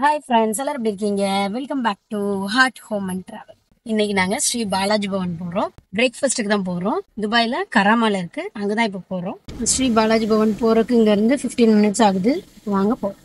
Hi friends, எல்லாரும் எப்படி இருக்கீங்க? Welcome back to heart home and travel. இன்னைக்கு நாங்க ஸ்ரீ பாலாஜி பவன் போறோம். பிரேக்ஃபாஸ்ட்டுக்கு தான் போறோம். துபாயில கராமால இருக்கு, அங்கதான் இப்ப போறோம். ஸ்ரீ பாலாஜி பவன் போறதுக்கு இங்க இருந்து 15 மினிட்ஸ் ஆகுது. வாங்க போறோம்.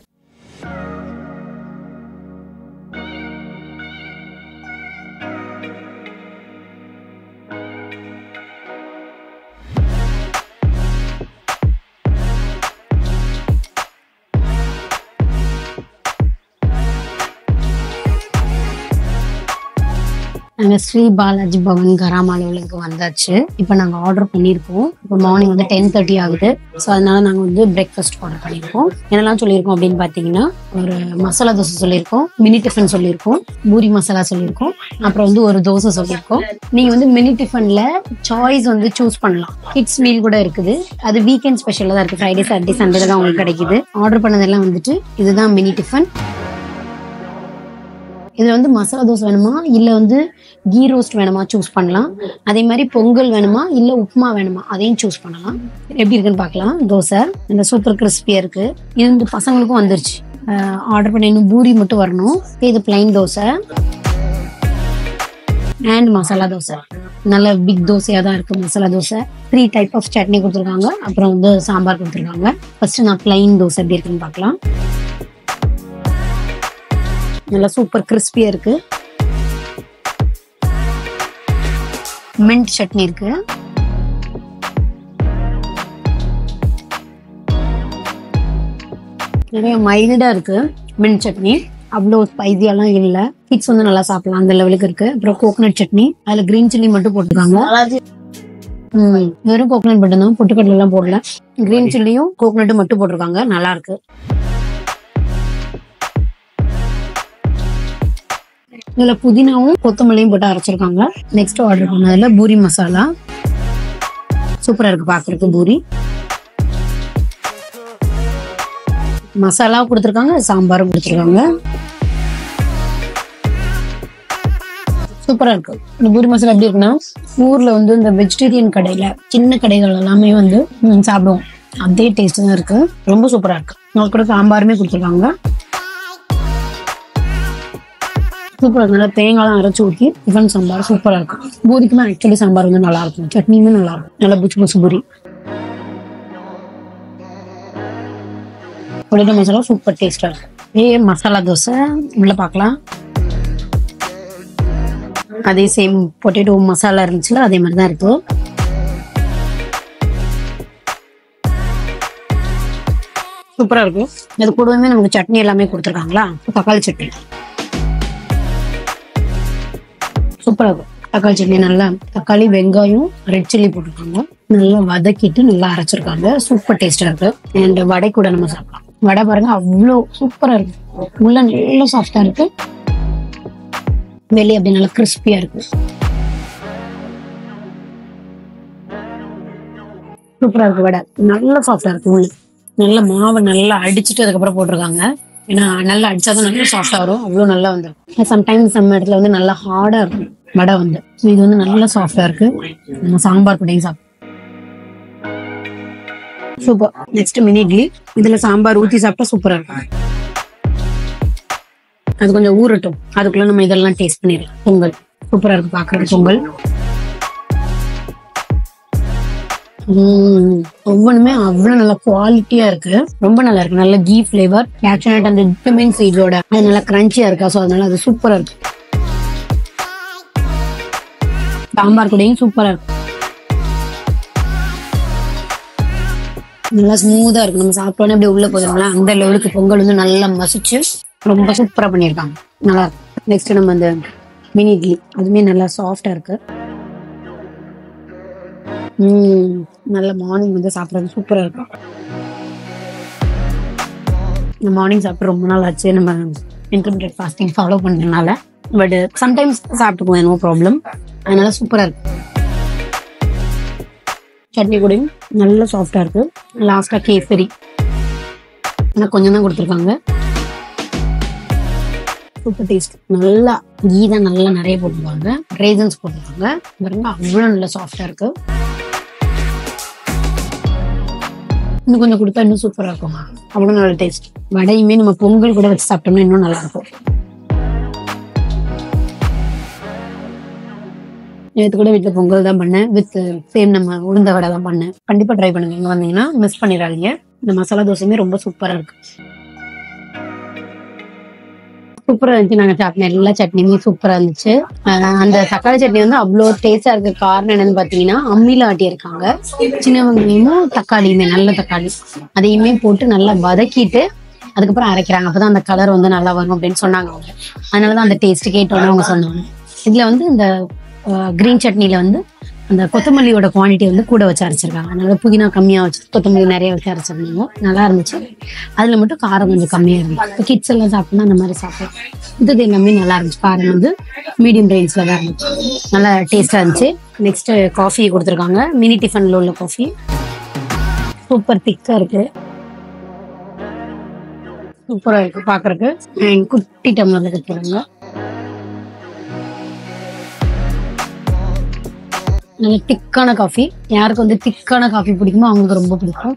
நாங்கள் ஸ்ரீ பாலாஜி பவன் கராமாலுக்கு வந்தாச்சு. இப்போ நாங்கள் ஆர்டர் பண்ணியிருக்கோம். இப்போ மார்னிங் வந்து 10:30 ஆகுது. ஸோ அதனால நாங்கள் வந்து பிரேக்ஃபாஸ்ட் ஆர்டர் பண்ணியிருக்கோம். என்னெல்லாம் சொல்லியிருக்கோம் அப்படின்னு பார்த்தீங்கன்னா, ஒரு மசாலா தோசை சொல்லியிருக்கோம், மினி டிஃபன் சொல்லியிருக்கோம், பூரி மசாலா சொல்லியிருக்கோம், அப்புறம் வந்து ஒரு தோசை சொல்லியிருக்கோம். நீங்கள் வந்து மினி டிஃபனில் சாய்ஸ் வந்து சூஸ் பண்ணலாம். கிட்ஸ் மீல் கூட இருக்குது. அது வீக்கெண்ட் ஸ்பெஷலாக தான் இருக்குது. ஃப்ரைடே சாட்டர்டே சண்டே தான் உங்களுக்கு கிடைக்குது. ஆர்டர் பண்ணதெல்லாம் வந்துட்டு இதுதான் மினி டிஃபன். இதுல வந்து மசாலா தோசை வேணுமா இல்ல வந்து கீ ரோஸ்ட் வேணுமா சூஸ் பண்ணலாம். அதே மாதிரி பொங்கல் வேணுமா இல்ல உப்புமா வேணுமா அதையும் சூஸ் பண்ணலாம். எப்படி இருக்குன்னு பார்க்கலாம். தோசை இந்த சூப்பர் கிறிஸ்பியா இருக்கு. இது வந்து பசங்களுக்கும் வந்துருச்சு. ஆர்டர் பண்ண இன்னும் பூரி மட்டும் வரணும். இது பிளைன் தோசை அண்ட் மசாலா தோசை. நல்ல பிக் தோசையா தான் இருக்கு மசாலா தோசை. 3 டைப் ஆஃப் சட்னி கொடுத்துருக்காங்க. அப்புறம் வந்து சாம்பார் கொடுத்துருக்காங்க. ஃபர்ஸ்ட் நான் பிளைன் தோசை எப்படி இருக்குன்னு பார்க்கலாம். நல்லா சூப்பர் கிறிஸ்பியா இருக்கு. மின்ட் சட்னி இருக்கு. நிறைய மைல்டா இருக்கு மின்ட் சட்னி. அவ்வளோ ஸ்பைசியெல்லாம் இல்லை. கிட்ஸ் வந்து நல்லா சாப்பிடலாம், அந்த லெவலுக்கு இருக்கு. அப்புறம் கோகனட் சட்னி, அதுல கிரீன் சில்லி மட்டும் போட்டுருக்காங்க. வெறும் கோகனட் மட்டும் தான், பொட்டுக்கடலை எல்லாம் போடல. கிரீன் சில்லியும் கோகனட்டும் மட்டும் போட்டிருக்காங்க. நல்லா இருக்கு. இதுல புதினாவும் கொத்தமல்லியும் போட்டு அரைச்சிருக்காங்க. நெக்ஸ்ட் ஆர்டர் பண்ணதுல பூரி மசாலா சூப்பரா இருக்கு பாக்குறதுக்கு. பூரி மசாலா கொடுத்துருக்காங்க, சாம்பாரும் கொடுத்துருக்காங்க. சூப்பரா இருக்கு. இந்த பூரி மசாலா எப்படி இருக்குன்னா, ஊர்ல வந்து இந்த வெஜிடேரியன் கடையில சின்ன கடைகள் எல்லாமே வந்து சாப்பிடுவோம், அதே டேஸ்ட் தான் இருக்கு. ரொம்ப சூப்பரா இருக்கு. கூட சாம்பாருமே கொடுத்துருக்காங்க. சூப்பரா இருக்கு. நல்லா தேங்காய்லாம் அரைச்சு ஊற்றி டிஃபன் சாம்பார் சூப்பரா இருக்கும். பூரிக்குமே ஆக்சுவலி சாம்பார் வந்து நல்லா இருக்கும். சட்னியுமே நல்லா இருக்கும். நல்லா புச்சு புச்சு பூரி. பொட்டேட்டோ மசாலா சூப்பர் டேஸ்டா இருக்கு. மசாலா தோசை உள்ள பார்க்கலாம். அதே சேம் பொட்டேட்டோ மசாலா இருந்துச்சுல, அதே மாதிரி தான் இருக்கு. சூப்பரா இருக்கும். அது கூடவே நமக்கு சட்னி எல்லாமே கொடுத்துருக்காங்களா. தக்காளி சட்னி சூப்பரா இருக்கும். தக்காளி சட்னி நல்லா தக்காளி வெங்காயம் ரெட் சில்லி போட்டிருக்காங்க. நல்லா வதக்கிட்டு நல்லா அரைச்சிருக்காங்க. சூப்பர் டேஸ்டா இருக்கு. அண்ட் வடை கூட நம்ம சாப்பிடலாம். வடை பாருங்க, அவ்வளோ சூப்பரா இருக்கு. உள்ள நல்லா சாஃப்டா இருக்கு, வெளியே அப்படி நல்லா கிறிஸ்பியா இருக்கு. சூப்பரா இருக்கு. வடை நல்லா சாஃப்டா இருக்கு. உள்ள நல்ல மாவை நல்லா அடிச்சுட்டு அதுக்கப்புறம் போட்டிருக்காங்க. ஏன்னா நல்லா அடிச்சாதான் நல்லா சாஃப்டா வரும். அவ்வளவு நல்லா வந்துடும். சம்டைம்ஸ் நம்ம இடத்துல வந்து நல்லா ஹார்டா இருக்கும் வடை வந்து. இது வந்து நல்லா சாஃப்டா இருக்கு. நம்ம சாம்பார் கூடயும் சாப்பிடும். சூப்பர். Next mini idli. இதுல சாம்பார் ஊத்தி சாப்பிட்டா சூப்பரா இருக்கும். அது கொஞ்சம் ஊறட்டும், அதுக்குள்ள நம்ம இதெல்லாம் டேஸ்ட் பண்ணிடலாம். பொங்கல் சூப்பரா இருக்கு பாக்குறது. பொங்கல் ஒவ்வொன்றுமே அவ்வளவு நல்ல குவாலிட்டியா இருக்கு. ரொம்ப நல்லா இருக்கு. நல்ல கீ பிளேவர், கேஷ்யூநட் அந்த விட்டமின் சீட்ஸோட அது நல்லா கிரன்ச்சியா இருக்கா. ஸோ அதனால அது சூப்பரா இருக்கு. சாம்பார் கூடயும் சூப்பரா இருக்கு. நல்லா ஸ்மூதா இருக்கு. நம்ம சாப்பிட்டோன்னே அப்படியே உள்ள போதுங்களா, அந்த லெவலுக்கு பொங்கல் வந்து நல்லா மசிச்சு ரொம்ப சூப்பரா பண்ணியிருக்காங்க. நல்லா இருக்கு. நெக்ஸ்ட் நம்ம அந்த மினி இட்லி, அதுவுமே நல்லா சாஃப்டா இருக்கு. நல்ல மார்னிங் வந்து சாப்பிட்றது சூப்பரா இருக்கும். மார்னிங் சாப்பிட்டு ரொம்ப நாள் ஆச்சு. நம்ம இன்டர்மீடியட் ஃபாஸ்டிங் ஃபாலோ பண்றதுனால, பட் சம்டைம்ஸ் சாப்பிட்டுக்குவோம், நோ ப்ராப்ளம். அதனால சூப்பரா இருக்கு. சட்னி கூடயும் நல்ல சாஃப்டா இருக்கு. லாஸ்டா கேசரி ஆனால் கொஞ்சம் தான் கொடுத்துருக்காங்க. Super taste. நல்லா கீ தான் நல்லா நிறைய போட்டுருக்காங்க. ரேசன்ஸ் போட்டுருக்காங்க. அவ்வளோ நல்லா சாஃப்டா இருக்கு. இன்னும் கொஞ்சம் கொடுத்தா இன்னும் சூப்பரா இருக்கும். அவ்வளோ நல்ல டேஸ்ட். வடையுமே நம்ம பொங்கல் கூட வச்சு சாப்பிட்டோம்னா இன்னும் நல்லா இருக்கும். நேற்று கூட வீட்டில் பொங்கல் தான் பண்ணேன், வித் சேம் நம்ம உளுந்த வடை தான் பண்ணேன். கண்டிப்பா ட்ரை பண்ணுங்க, இங்க வந்தீங்கன்னா மிஸ் பண்ணிடாதீங்க. இந்த மசாலா தோசையுமே ரொம்ப சூப்பரா இருக்கு. சூப்பரா இருந்துச்சு. நாங்க சாப்பிட்டோம் எல்லா சட்னியுமே சூப்பரா இருந்துச்சு. அந்த தக்காளி சட்னி வந்து அவ்வளோ டேஸ்டா இருக்க காரணம் என்னன்னு பாத்தீங்கன்னா, அம்மியில ஆட்டியிருக்காங்க. சின்ன வெங்காயமும் தக்காளியுமே, நல்ல தக்காளி அதையுமே போட்டு நல்லா வதக்கிட்டு அதுக்கப்புறம் அரைக்கிறாங்க. அப்பதான் அந்த கலர் வந்து நல்லா வரும் அப்படின்னு சொன்னாங்க அவங்க. அதனாலதான் அந்த டேஸ்ட் கேட்டோன்னு அவங்க சொன்னாங்க. இதுல வந்து இந்த கிரீன் சட்னில வந்து அந்த கொத்தமல்லியோட குவான்டிட்டி வந்து கூட வச்சு அரைச்சிருக்காங்க. அதனால புதினா கம்மியா வச்சு கொத்தமல்லி நிறைய வச்சு அரைச்சிருந்தாங்க. நல்லா இருந்துச்சு. அதுல மட்டும் காரம் கொஞ்சம் கம்மியா இருந்துச்சு. இப்போ கிட்ஸ் எல்லாம் சாப்பிட்டோம்னா அந்த மாதிரி சாப்பிடும். இது எல்லாமே நல்லா இருந்துச்சு. காரம் வந்து மீடியம் ரேஞ்ச்ல தான் இருந்துச்சு. நல்லா டேஸ்டா இருந்துச்சு. நெக்ஸ்ட் காஃபி கொடுத்துருக்காங்க. மினி டிஃபன்ல உள்ள காஃபி சூப்பர் திக்கா இருக்கு. சூப்பரா இருக்கு பாக்குறதுக்கு. குட்டி டம்ளர்ல கொடுத்துருக்காங்க. நல்ல திக்கான காஃபி. யாருக்கு வந்து திக்கான காஃபி பிடிக்குமோ அவங்களுக்கு ரொம்ப பிடிக்கும்.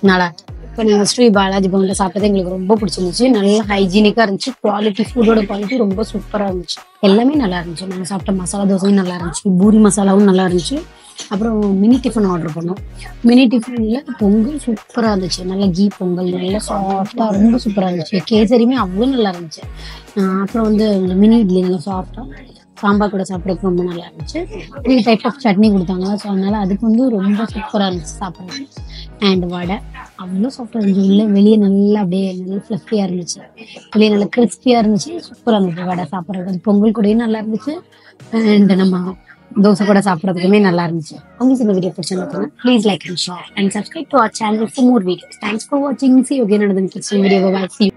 நல்லா இப்போ நாங்கள் ஸ்ரீ பாலாஜி பவன்ல சாப்பிட்டது எங்களுக்கு ரொம்ப பிடிச்சிருந்துச்சு. நல்லா ஹைஜீனிக்கா இருந்துச்சு. குவாலிட்டி, ஃபுட்டோட குவாலிட்டி ரொம்ப சூப்பரா இருந்துச்சு. எல்லாமே நல்லா இருந்துச்சு. நாங்கள் சாப்பிட்ட மசாலா தோசையும் நல்லா இருந்துச்சு. பூரி மசாலாவும் நல்லா இருந்துச்சு. அப்புறம் மினி டிஃபன் ஆர்டர் பண்ணோம். மினி டிஃபன்ல பொங்கல் சூப்பரா இருந்துச்சு. நல்லா கீ பொங்கல் நல்லா சாஃப்டா ரொம்ப சூப்பரா இருந்துச்சு. கேசரியுமே அவ்வளோ நல்லா இருந்துச்சு. அப்புறம் வந்து மினி இட்லி நல்லா சாஃப்டா சாம்பார் கூட சாப்பிட்றதுக்கு ரொம்ப நல்லா இருந்துச்சு. 3 டைப் ஆஃப் சட்னி கொடுத்தாங்க. ஸோ அதனால அதுக்கு வந்து ரொம்ப சூப்பராக இருந்துச்சு சாப்பிட்றது. அண்ட் வடை அவ்வளோ சாஃப்டாக இருந்துச்சு. உள்ள வெளியே நல்லா அப்படியே நல்லா ஃப்ளஃபியாக இருந்துச்சு. வெளியே நல்லா கிறிஸ்பியாக இருந்துச்சு. சூப்பராக இருந்துச்சு வடை சாப்பிட்றது. பொங்கல் கூடயும் நல்லா இருந்துச்சு. அண்ட் நம்ம தோசை கூட சாப்பிட்றதுக்குமே நல்லா இருந்துச்சு. உங்களுக்கு இந்த வீடியோ பிடிச்சிருந்ததுன்னா please like and share and subscribe to our channel for more videos. Thanks for வாட்சிங். See you again another interesting video. Bye. See you.